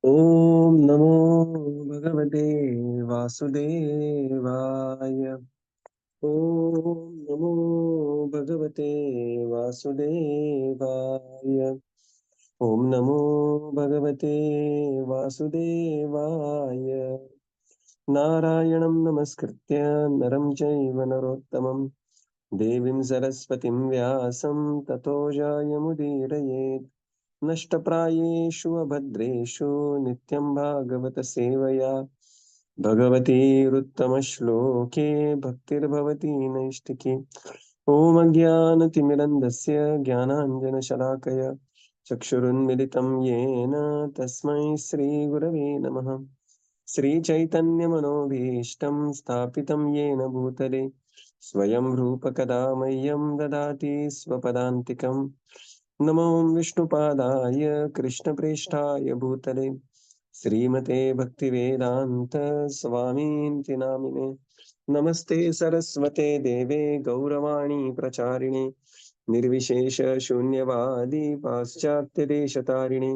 Om Namo Bhagavate Vasudevaya. Om Namo Bhagavate Vasudevaya. Om Namo Bhagavate Vasudevaya. Narayanam Namaskritya Naram Chaiva Narottamam Devim Saraswatim Vyasam Tato Jayamudiraye. नष्टप्रायेषु अभद्रेषु नित्यं भागवत सेवया भगवतीरुत्तमश्लोके भक्तिर्भवती नैष्टिकी ॐ अज्ञानतिमिरन्धस्य ज्ञानाञ्जनशलाकया चक्षुरुन्मिलितं येन तस्मै श्रीगुरवे नमः श्रीचैतन्यमनोभीष्टं स्थापितं येन भूतले स्वयं रूपकदा मह्यं ददाति स्वपदान्तिकम् नमो विष्णुपादाय कृष्णप्रेष्ठाय भूतले श्रीमते भक्तिवेदान्त स्वामीति नामिने नमस्ते सरस्वते देवे गौरवाणी प्रचारिणे निर्विशेष शून्यवादी पाश्चात्यदेशतारिणे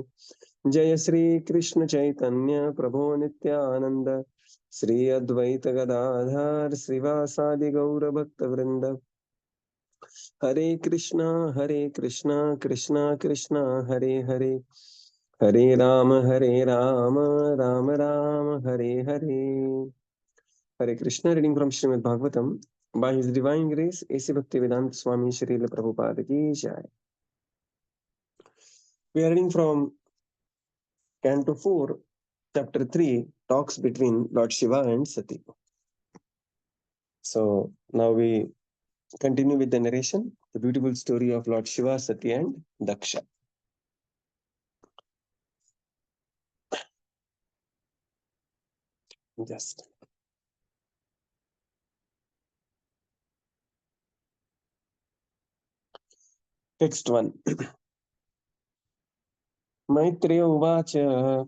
जय श्री कृष्ण चैतन्य प्रभो नित्यानंद श्री अद्वैत गदाधर श्रीवासादि गौर भक्त वृंद हरे Krishna Krishna Krishna Hare Hare Hare Ram Ram Ram Hare Hare. Hare Krishna. Reading from Śrīmad-Bhāgavatam. By His Divine Grace, A.C. Bhaktivedanta Swami Srila Prabhupada ki jai. We are reading from Canto 4, Chapter 3, Talks between Lord Shiva and Sati. So now we continue with the narration, the beautiful story of Lord Shiva, Sati and Dakṣa. Just text 1. Maitreya uvacha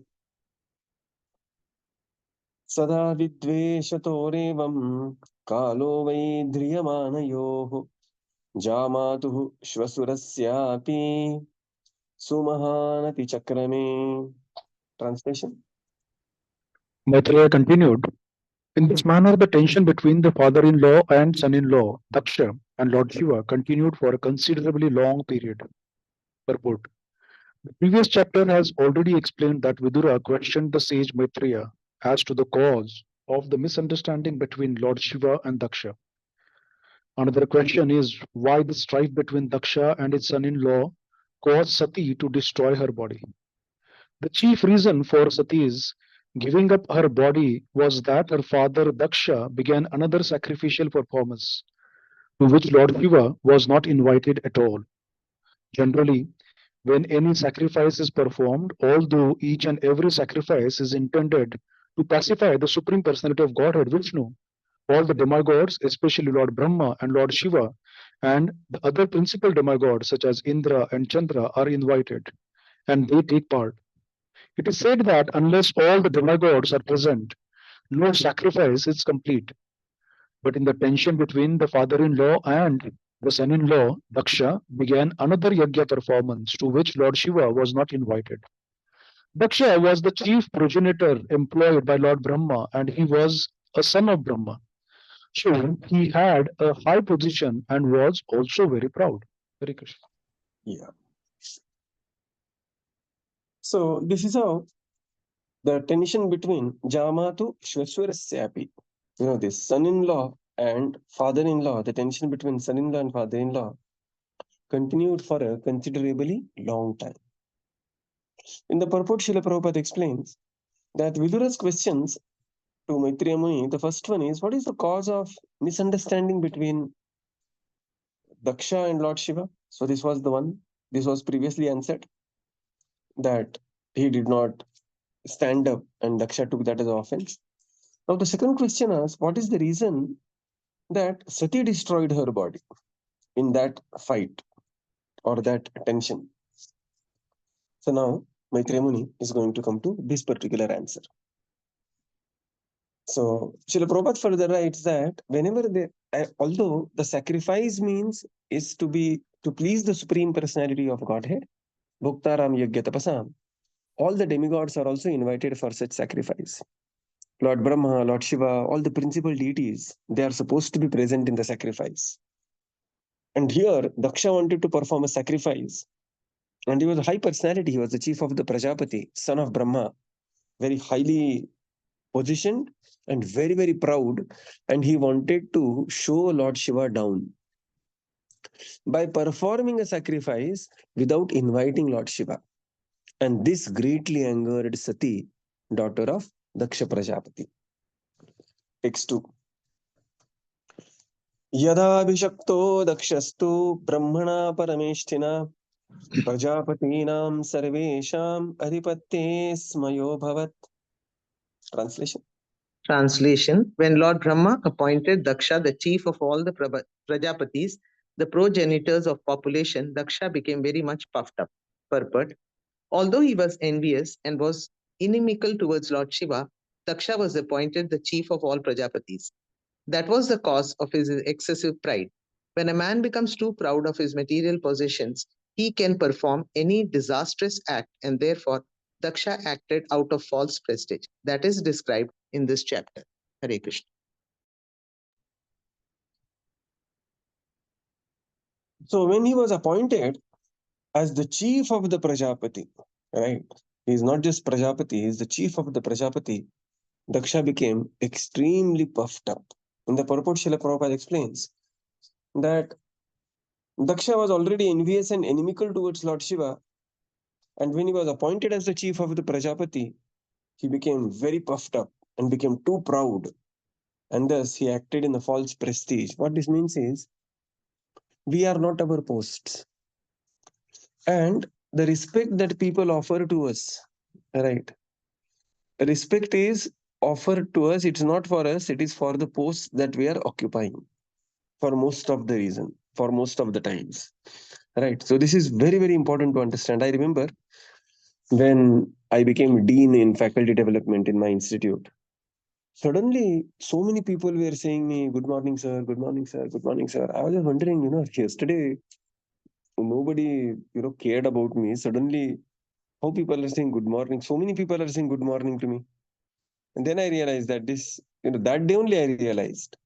सदा विद्वेषतोरेवं कालो वै ध्रियमानयोः जामातुः श्वशुरस्यापि सुमहानति चक्रमे. Translation. Maitreya continued, in this manner the tension between the father-in-law and son-in-law, Dakṣa, and Lord Shiva continued for a considerably long period. Purport. The previous chapter has already explained that Vidura questioned the sage Maitreya as to the cause of the misunderstanding between Lord Shiva and Dakṣa. Another question is why the strife between Dakṣa and his son-in-law caused Sati to destroy her body. The chief reason for Sati's giving up her body was that her father Dakṣa began another sacrificial performance, to which Lord Shiva was not invited at all. Generally, when any sacrifice is performed, although each and every sacrifice is intended to pacify the Supreme Personality of Godhead, Vishnu, all the demigods, especially Lord Brahma and Lord Shiva, and the other principal demigods such as Indra and Chandra are invited, and they take part. It is said that unless all the demigods are present, no sacrifice is complete. But in the tension between the father-in-law and the son-in-law, Daksha began another yajna performance to which Lord Shiva was not invited. Daksha was the chief progenitor employed by Lord Brahma and he was a son of Brahma. So he had a high position and was also very proud. Hare Krishna. Yeah. So this is how the tension between Jamatu Shveshwarasyapi, this son-in-law and father-in-law, the tension between son-in-law and father-in-law continued for a considerably long time. In the purport, Srila Prabhupada explains that Vidura's questions to Maitreya Muni, the first one is, what is the cause of misunderstanding between Daksha and Lord Shiva? So this was the one. This was previously answered, that he did not stand up and Daksha took that as offense. Now the second question is, what is the reason that Sati destroyed her body in that fight or that tension? So now Maitreya Muni is going to come to this particular answer. So Srila Prabhupada further writes that whenever although the sacrifice means is to please the Supreme Personality of Godhead, Bhuktaram Yajna Tapasam, all the demigods are also invited for such sacrifice. Lord Brahma, Lord Shiva, all the principal deities, they are supposed to be present in the sacrifice. And here, Dakṣa wanted to perform a sacrifice. And he was a high personality. He was the chief of the Prajapati, son of Brahma, very highly positioned and very, very proud. And he wanted to show Lord Shiva down by performing a sacrifice without inviting Lord Shiva. And this greatly angered Satī, daughter of Dakṣa Prajapati. Text 2. Yadabhishakto Dakṣastu Brahmana Parameshthina Prajapatinam Sarvesham Adhipatye Smayo Bhavat. Translation. Translation: When Lord Brahma appointed Dakṣa the chief of all the Prajapatis, the progenitors of population, Dakṣa became very much puffed up. Purport: Although he was envious and was inimical towards Lord Shiva, Dakṣa was appointed the chief of all Prajapatis. That was the cause of his excessive pride. When a man becomes too proud of his material possessions, he can perform any disastrous act, and therefore Dakṣa acted out of false prestige. That is described in this chapter. Hare Krishna. So when he was appointed as the chief of the Prajapati, right? He is not just Prajapati, he is the chief of the Prajapati. Dakṣa became extremely puffed up. In the purport, Srila Prabhupada explains that Dakṣa was already envious and inimical towards Lord Shiva. And when he was appointed as the chief of the Prajapati, he became very puffed up and became too proud. And thus he acted in a false prestige. What this means is, we are not our posts. And the respect that people offer to us, right? Respect is offered to us, it's not for us, it is for the posts that we are occupying for most of the reason, for most of the times. Right. So this is very, very important to understand. I remember when I became dean in faculty development in my institute, suddenly so many people were saying me, good morning, sir, good morning, sir, good morning, sir. I was just wondering, yesterday nobody, cared about me. Suddenly, how people are saying good morning. So many people are saying good morning to me. And then I realized that that day only I realized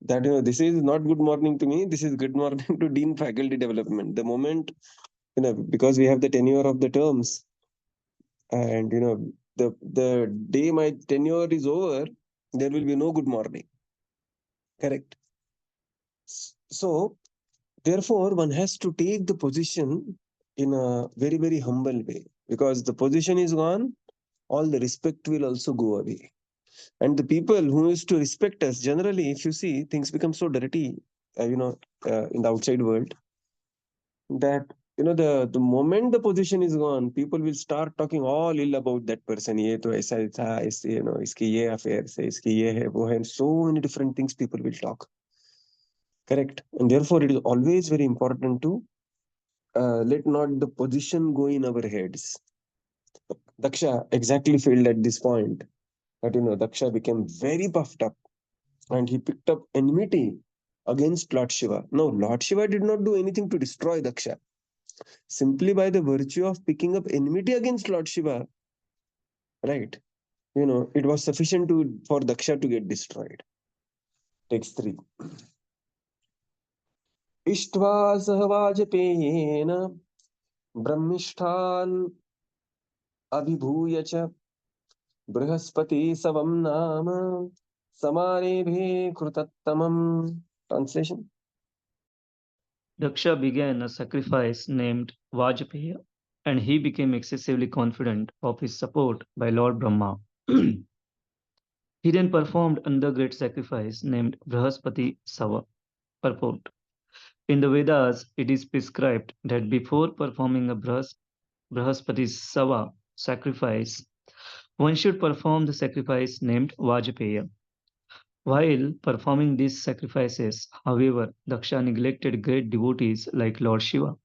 that, this is not good morning to me. This is good morning to dean faculty development. The moment, because we have the tenure of the terms, and the day my tenure is over, there will be no good morning. Correct. So therefore one has to take the position in a very, very humble way, because the position is gone, all the respect will also go away. And the people who used to respect us, generally, if you see, things become so dirty, in the outside world, that the moment the position is gone, people will start talking all ill about that person. Ye to aisa tha, iski ye affair se, iski ye hai, wo hai, and so many different things people will talk. Correct. And therefore it is always very important to let not the position go in our heads. Dakṣa exactly failed at this point. But Dakṣa became very puffed up and he picked up enmity against Lord Shiva. No, Lord Shiva did not do anything to destroy Dakṣa. Simply by the virtue of picking up enmity against Lord Shiva, right? It was sufficient for Dakṣa to get destroyed. Text 3. Ishtva sahvajapeyena brahmishtan abhibhuya cha brihaspati savam nama samarebe krutattamam. Translation. Dakṣa began a sacrifice named Vajapaya, and he became excessively confident of his support by Lord Brahma. He then performed another great sacrifice named Brihaspati Sava. Purport: In the Vedas, it is prescribed that before performing a Brihaspati Sava sacrifice, one should perform the sacrifice named Vajapaya. While performing these sacrifices, however, Dakṣa neglected great devotees like Lord Shiva.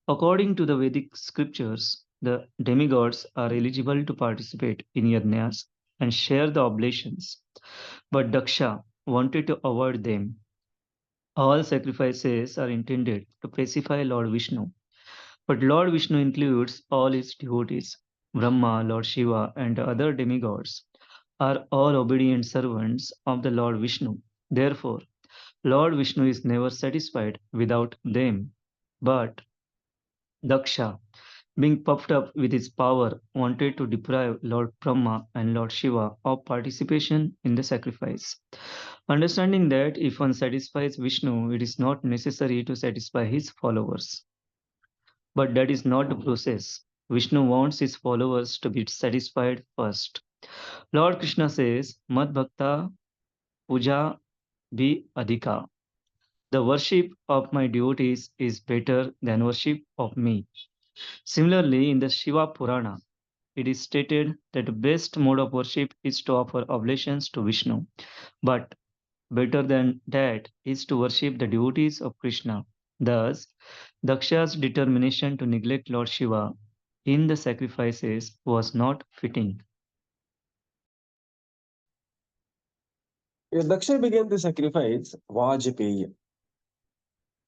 According to the Vedic scriptures, the demigods are eligible to participate in yajnas and share the oblations, but Dakṣa wanted to avoid them. All sacrifices are intended to pacify Lord Vishnu. But Lord Vishnu includes all his devotees. Brahma, Lord Shiva, and the other demigods are all obedient servants of the Lord Vishnu. Therefore, Lord Vishnu is never satisfied without them. But Daksha, being puffed up with his power, wanted to deprive Lord Brahma and Lord Shiva of participation in the sacrifice. Understanding that if one satisfies Vishnu, it is not necessary to satisfy his followers. But that is not the process. Vishnu wants his followers to be satisfied first. Lord Krishna says, Mad Bhakta Puja Bhi Adhika. The worship of my devotees is better than worship of me. Similarly, in the Shiva Purana, it is stated that the best mode of worship is to offer oblations to Vishnu. But better than that is to worship the devotees of Krishna. Thus, Daksha's determination to neglect Lord Shiva in the sacrifices was not fitting. Daksha began the sacrifice Vajpayee.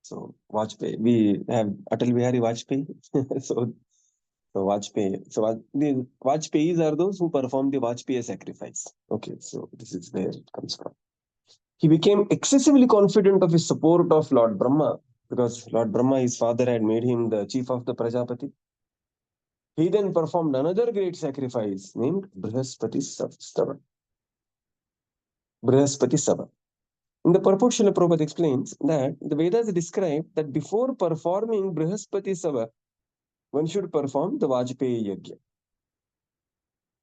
So Vajpayee, we have Atal Bihari Vajpayee. so Vajpayee. So the Vajpayes are those who perform the Vajpayee sacrifice. Okay, so this is where it comes from. He became excessively confident of his support of Lord Brahma because Lord Brahma, his father, had made him the chief of the Prajapati. He then performed another great sacrifice named Brihaspati Sava. Brihaspati Sava. In the purport, Srila Prabhupada explains that the Vedas describe that before performing Brihaspati Sava, one should perform the Vajpayee Yajna.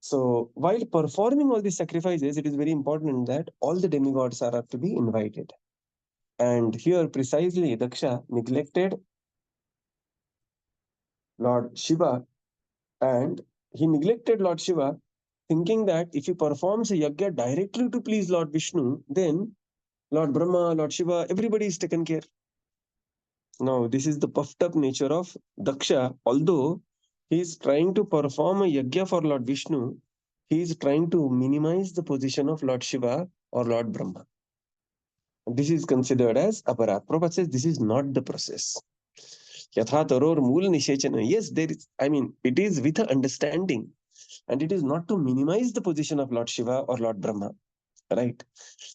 So, while performing all these sacrifices, it is very important that all the demigods are to be invited. And here, precisely, Daksha neglected Lord Shiva, and he neglected Lord Shiva, thinking that if he performs a yajna directly to please Lord Vishnu, then Lord Brahma, Lord Shiva, everybody is taken care. Now, this is the puffed up nature of Daksha. Although he is trying to perform a yajna for Lord Vishnu, he is trying to minimize the position of Lord Shiva or Lord Brahma. This is considered as aparat. Prabhupada says this is not the process. Yatha taror mool nishechana. Yes, there is, it is with an understanding, and it is not to minimize the position of Lord Shiva or Lord Brahma, right?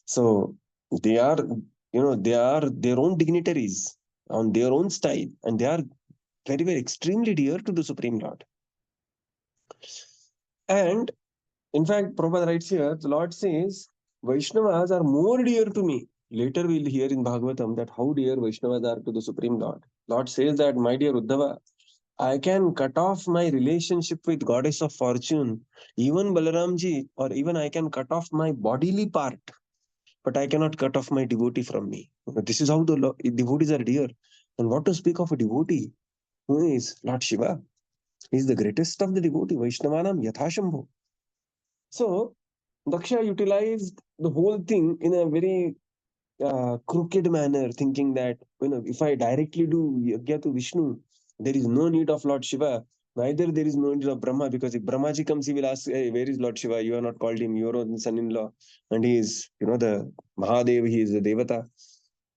So they are, they are their own dignitaries on their own style, and they are very, very extremely dear to the Supreme Lord. And in fact, Prabhupada writes here, the Lord says, Vaishnavas are more dear to me. Later we'll hear in Bhagavatam that how dear Vaishnavas are to the Supreme Lord. Lord says that, my dear Uddhava, I can cut off my relationship with Goddess of Fortune, even Balaramji, or even I can cut off my bodily part, but I cannot cut off my devotee from me. This is how the devotees are dear. And what to speak of a devotee who is Lord Shiva? He is the greatest of the devotee, Vaishnavanam Yathashambho. So, Daksha utilized the whole thing in a very crooked manner, thinking that, if I directly do yajna to Vishnu, there is no need of Lord Shiva, neither there is no need of Brahma, because if Brahmaji comes, he will ask, hey, where is Lord Shiva? You have not called him, your own son-in-law, and he is, the Mahadev, he is the Devata.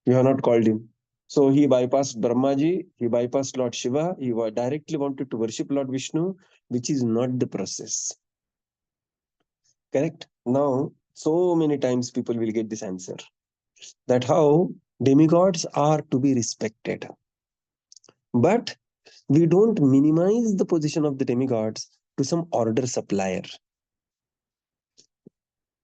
You have not called him. So he bypassed Brahmaji, he bypassed Lord Shiva, he directly wanted to worship Lord Vishnu, which is not the process. Correct? Now, so many times people will get this answer, that how demigods are to be respected. But we don't minimize the position of the demigods to some order supplier.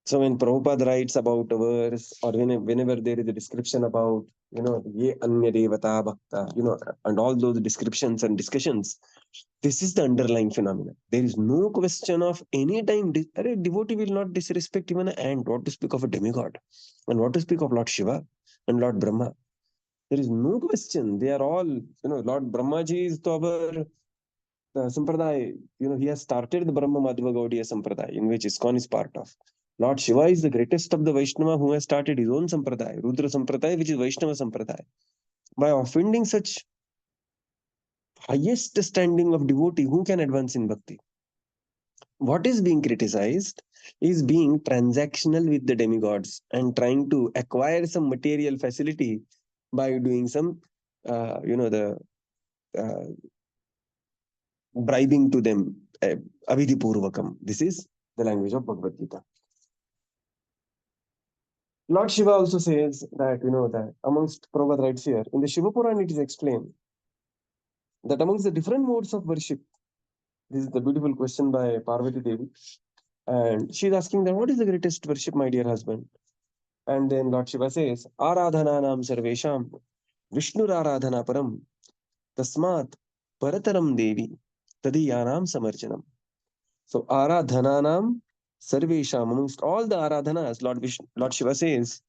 So when Prabhupada writes about a verse, or whenever there is a description about, ye anya devata bhakta, and all those descriptions and discussions, this is the underlying phenomenon. There is no question of any time, a devotee will not disrespect even an ant. What to speak of a demigod? And what to speak of Lord Shiva and Lord Brahma? There is no question. They are all, Lord Brahmaji is our Sampradaya. He has started the Brahma Madhva Gaudiya Sampradaya, in which ISKCON is part of. Lord Shiva is the greatest of the Vaishnava who has started his own Sampradaya, Rudra Sampradaya, which is Vaishnava Sampradaya. By offending such highest standing of devotee, who can advance in bhakti? What is being criticized is being transactional with the demigods and trying to acquire some material facility by doing some, bribing to them, avidhi purvakam. This is the language of Bhagavad Gita. Lord Shiva also says that, that amongst Prabhupada writes here, in the Shiva Purana it is explained that amongst the different modes of worship, this is the beautiful question by Parvati Devi, and she's asking that what is the greatest worship, my dear husband? And then Lord Shiva says, Aradhananam sarvesham Vishnur Aradhana param tasmat parataram devi tadiyanam samarjanam. So Aradhananam sarvesham, amongst all the Aradhanas, Lord Shiva says,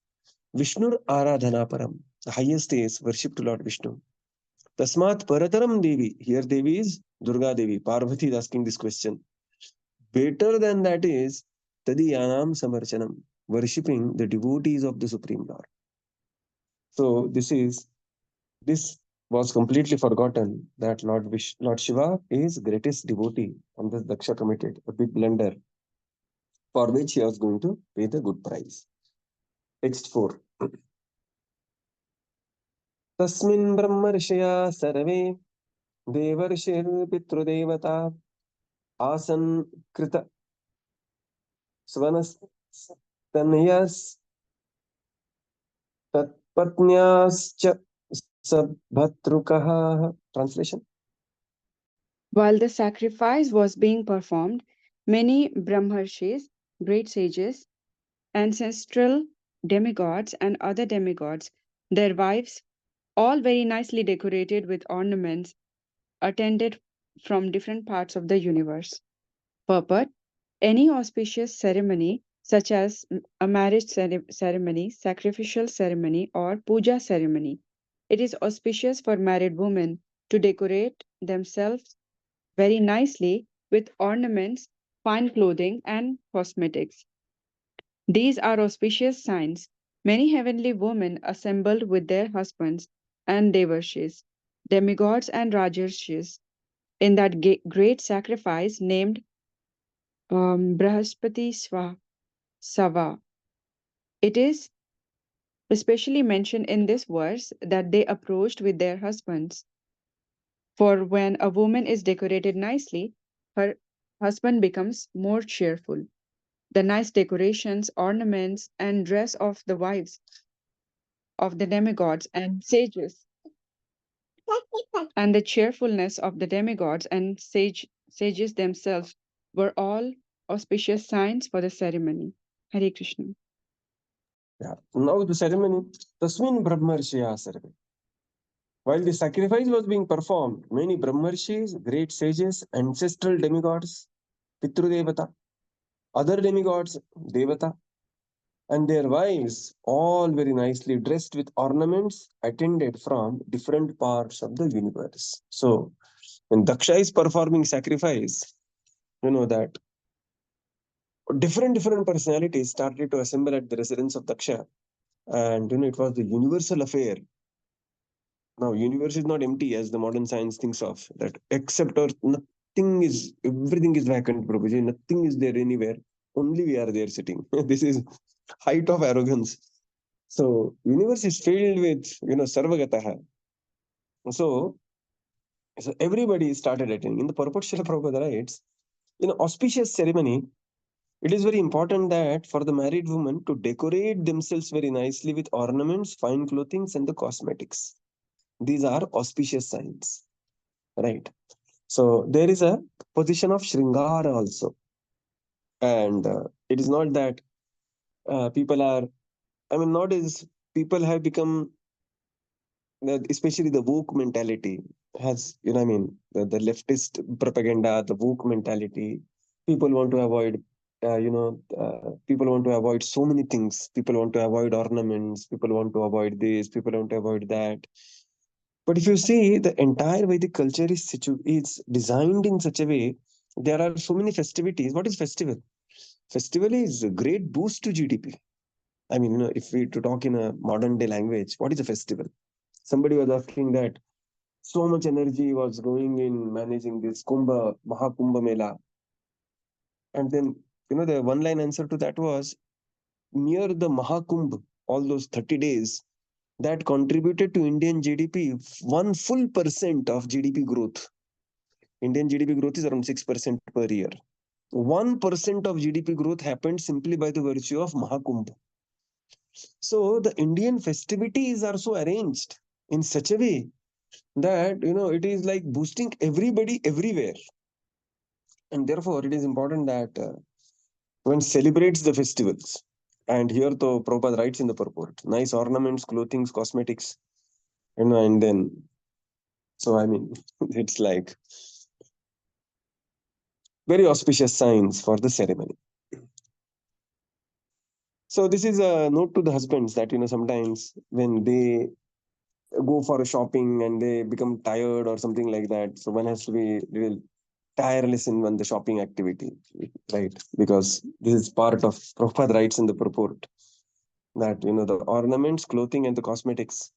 Vishnur Aradhana param, the highest is worship to Lord Vishnu. Tasmat parataram devi, here Devi is Durga Devi. Parvati is asking this question. Better than that is tadiyanam samarjanam, worshipping the devotees of the Supreme Lord. So this was completely forgotten that Lord Shiva is greatest devotee, and this Dakṣa committed a big blunder for which he was going to pay the good price. Text 4. Tasmin brahmarshaya sarve devarshir pitrudevata asan krita svanas tanyas tatpatnyascha sabhatrukaha. Translation. While the sacrifice was being performed, many Brahmarshis, great sages, ancestral demigods, and other demigods, their wives, all very nicely decorated with ornaments, attended from different parts of the universe. Purport: any auspicious ceremony, such as a marriage ceremony, sacrificial ceremony, or puja ceremony, it is auspicious for married women to decorate themselves very nicely with ornaments, fine clothing, and cosmetics. These are auspicious signs. Many heavenly women assembled with their husbands and devarshis, demigods and rajarshis, in that great sacrifice named Brahaspati Sava. It is especially mentioned in this verse that they approached with their husbands. For when a woman is decorated nicely, her husband becomes more cheerful. The nice decorations, ornaments, and dress of the wives of the demigods and sages, and the cheerfulness of the demigods and sages themselves were all auspicious signs for the ceremony. Hare Krishna. Yeah. Now the ceremony, Tasmin Brahmarshaya Sarve. While the sacrifice was being performed, many Brahmarshis, great sages, ancestral demigods, Pitrudevata, other demigods, Devata, and their wives, all very nicely dressed with ornaments, attended from different parts of the universe. So, when Dakṣa is performing sacrifice, you know that different personalities started to assemble at the residence of Dakṣa, and it was the universal affair. Now, universe is not empty as the modern science thinks of, that except or everything is vacant, Prabhuji, nothing is there anywhere, only we are there sitting. This is height of arrogance. So, universe is filled with, sarvagataha. So everybody started attending. In the purport, Srila Prabhupada writes, in an auspicious ceremony, it is very important that for the married woman to decorate themselves very nicely with ornaments, fine clothing, and the cosmetics. These are auspicious signs, right? So there is a position of Shringara also. And it is not that people are, nowadays people have become, especially the woke mentality has, the leftist propaganda, the woke mentality. People want to avoid, people want to avoid so many things. People want to avoid ornaments. People want to avoid this. People want to avoid that. But if you see, the entire Vedic culture is designed in such a way, there are so many festivities. What is festival? Festival is a great boost to GDP. If we to talk in a modern day language, what is a festival? Somebody was asking that so much energy was going in managing this Mahakumbha Mela. And then, the one line answer to that was, near the Mahakumbh, all those 30 days, that contributed to Indian GDP 1% of GDP growth. Indian GDP growth is around 6% per year. 1% of GDP growth happened simply by the virtue of Mahakumbh. So the Indian festivities are so arranged in such a way that, it is like boosting everybody everywhere. And therefore, it is important that one celebrates the festivals. And here, the Prabhupada writes in the purport, nice ornaments, clothing, cosmetics, and then, so I mean, it's like very auspicious signs for the ceremony. So this is a note to the husbands that, sometimes when they go for a shopping and they become tired or something like that, so one has to be real tireless in the shopping activity, right? Because this is part of Prabhupada writes in the purport that, the ornaments, clothing, and the cosmetics,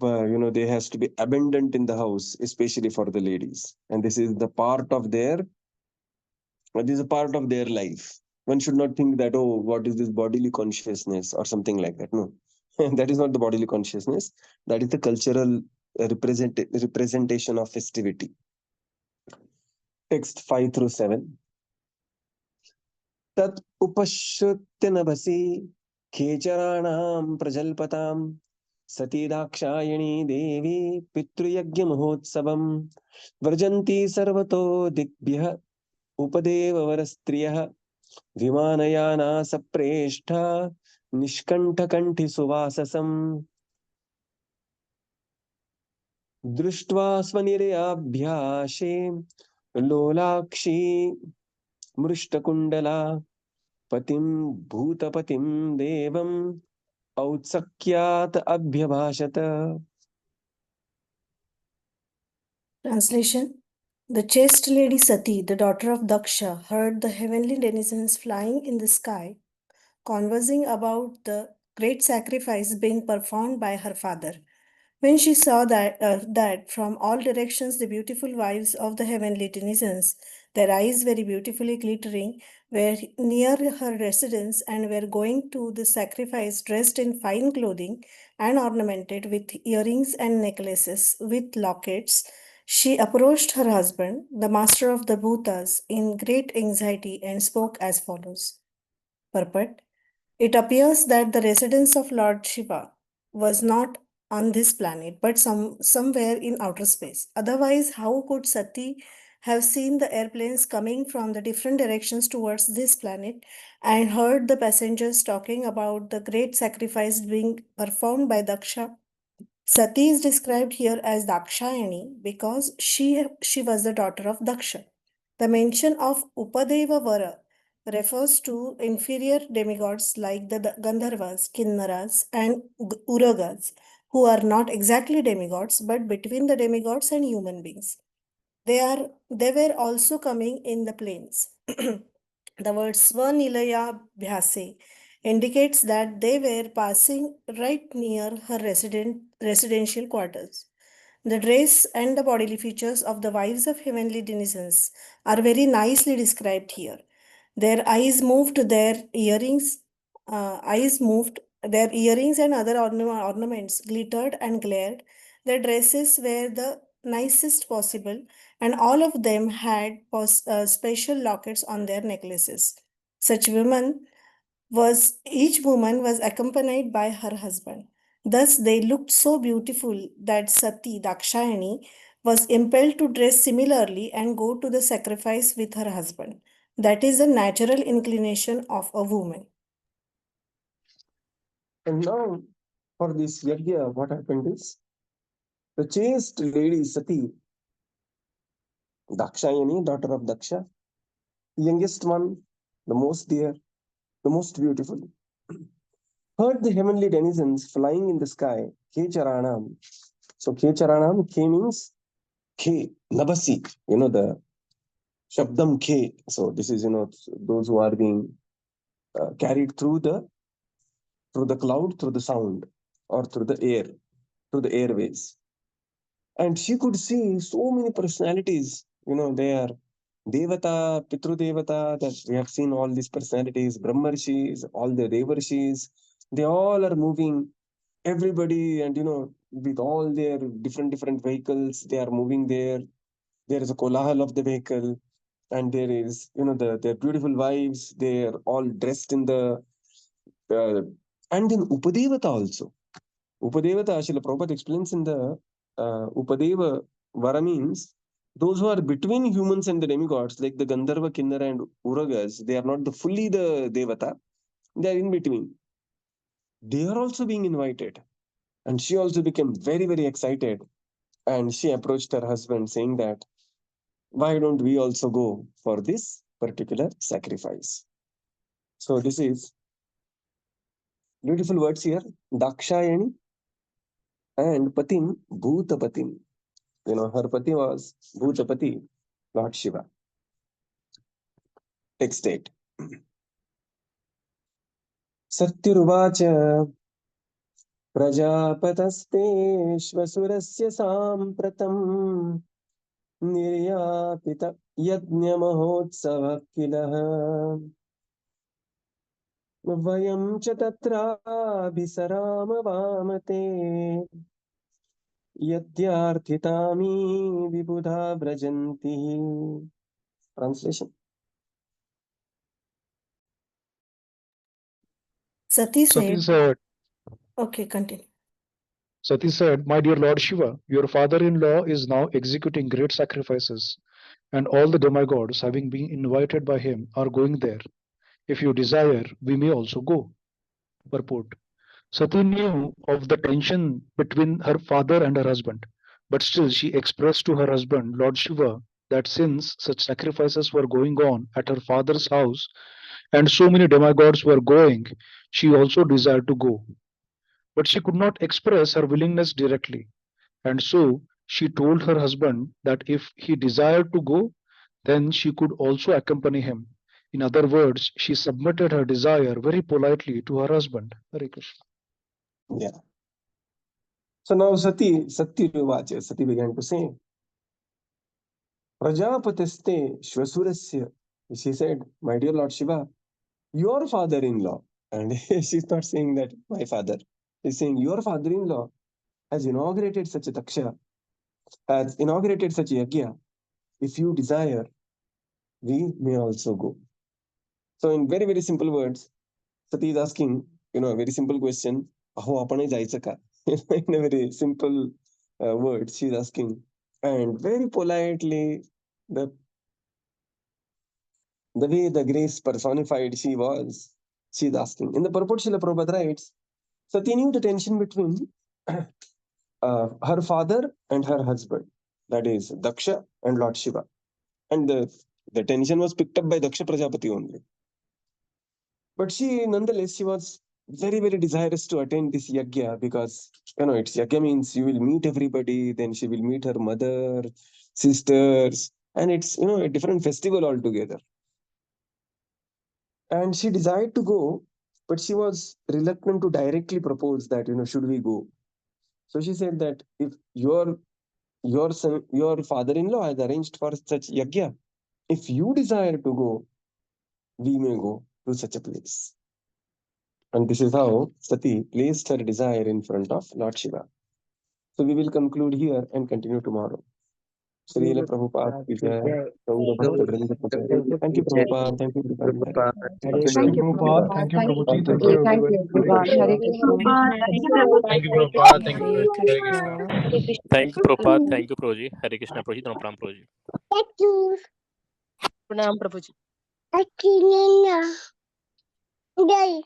they has to be abundant in the house, especially for the ladies. And this is a part of their life. One should not think that, oh, what is this bodily consciousness or something like that. No, that is not the bodily consciousness. That is the cultural representation of festivity. Text 5 through 7. Tat upashruत्य nabasi खेचराणां prajalpatam Satī Dakṣayani Devi Pitruyagya Mahotsavam Vrajanti Sarvato Dikbhyah Upadeva Varastriyah Vimanayana Sapreshta Nishkantha Kanthi Suvasasam Društva Svanirayabhyashe Lolakshi Mrishtakundala Patim Bhutapatim Devam Autsakyat Abhyabhashata. Translation. The chaste lady Sati, the daughter of Dakṣa, heard the heavenly denizens flying in the sky, conversing about the great sacrifice being performed by her father. When she saw that from all directions the beautiful wives of the heavenly denizens, their eyes very beautifully glittering, were near her residence and were going to the sacrifice dressed in fine clothing and ornamented with earrings and necklaces with lockets, she approached her husband, the master of the Bhutas, in great anxiety and spoke as follows. Purport. It appears that the residence of Lord Śiva was not on this planet, but somewhere in outer space. Otherwise, how could Sati have seen the airplanes coming from the different directions towards this planet and heard the passengers talking about the great sacrifice being performed by Dakṣa? Sati is described here as Dakṣayani because she was the daughter of Dakṣa. The mention of Upadeva Vara refers to inferior demigods like the Gandharvas, Kinnaras, and Uragas, who are not exactly demigods but between the demigods and human beings. They were also coming in the plains. The word Svanilaya Bhyase indicates that they were passing right near her residential quarters. The dress and the bodily features of the wives of heavenly denizens are very nicely described here. Their eyes moved, their earrings and other ornaments glittered and glared. Their dresses were the nicest possible, and all of them had special lockets on their necklaces. Each woman was accompanied by her husband. Thus, they looked so beautiful that Sati Dakṣayani was impelled to dress similarly and go to the sacrifice with her husband. That is a natural inclination of a woman. And now, for this yajna, what happened is the chaste lady Sati, Dakṣayani, daughter of Dakṣa, youngest one, the most dear, the most beautiful, heard the heavenly denizens flying in the sky, Kecharanam. So Kecharanam, K means K, Nabasi, the Shabdam K. So this is, those who are being carried through the cloud, through the sound, or through the air, through the airways. And she could see so many personalities, they are Devata, Pitru Devata, that we have seen all these personalities, Brahmarshis, all the Devarshis, they all are moving, everybody, and with all their different vehicles, they are moving there. there is a kolahal of the vehicle, and there is, their beautiful wives. They are all dressed in the, and then Upadevata also. Upadevata, Srila Prabhupada explains in the Upadeva Vara means those who are between humans and the demigods, like the Gandharva, Kinnara, and Uragas. They are not fully the Devata. They are in between. They are also being invited. And she also became very, very excited. And she approached her husband saying that, why don't we also go for this particular sacrifice? So this is beautiful words here. Dakshayani and Patim Bhutapatim. Her pati was Bhutapati, Lord Shiva. Text 8. Satyuruvacha Prajapataste Shvasurasya Sampratam Niryapita Yajna Mahotsava Kilaha Vayam cha tatra bhisarama vamate Yadyarthitami vibudha brajanti. Translation. Sati Sati said, said, okay, continue. Sati said, my dear Lord Shiva, your father-in-law is now executing great sacrifices, and all the demigods, having been invited by him, are going there. If you desire, we may also go. Purport. Sati knew of the tension between her father and her husband, but still she expressed to her husband, Lord Shiva, that since such sacrifices were going on at her father's house and so many demigods were going, she also desired to go. But she could not express her willingness directly, and so she told her husband that if he desired to go, then she could also accompany him. In other words, she submitted her desire very politely to her husband. Hare Krishna. Yeah. So now Sati began to say, Prajapatiste Shvasurasya. She said, my dear Lord Shiva, your father-in-law, and she's not saying that my father, she's saying your father-in-law has inaugurated such a Dakṣa, has inaugurated such a yajna. If you desire, we may also go. So in very, very simple words, Sati is asking, a very simple question. Aho apane jaisa ka? In a very simple words, she's asking. And very politely, the way the grace personified she was, she's asking. In the purport, Srila Prabhupada writes, Sati knew the tension between her father and her husband, that is Dakṣa and Lord Shiva. And the tension was picked up by Dakṣa Prajapati only. But nonetheless, she was very, very desirous to attend this yajna because, it's yajna means you will meet everybody, then she will meet her mother, sisters, and it's, a different festival altogether. And she desired to go, but she was reluctant to directly propose that, should we go? So she said that if your father-in-law has arranged for such yajna, if you desire to go, we may go to such a place. And this is how Sati placed her desire in front of Lord Shiva. So we will conclude here and continue tomorrow. Srila Prabhupada ki jai. Gaura Bhakta Vrinda ki jai. Thank you, Prabhupada. Thank you, everybody. Thank you, Prabhupada. Prabhupada. Thank you, Thank you, Prabhuji. Thank Prabhuji. you, Thank you, everyone. Hare everyone. Krishna. Hare Krishna. Thank you, Prabhupada. Thank you, Hare Prabhuji. Hare Krishna. Krishna. Thank you, Prabhupada. Thank you, Prabhuji. Hare Krishna, Prabhuji. Pranam, Prabhuji. Pranam Prabhuji. Jai.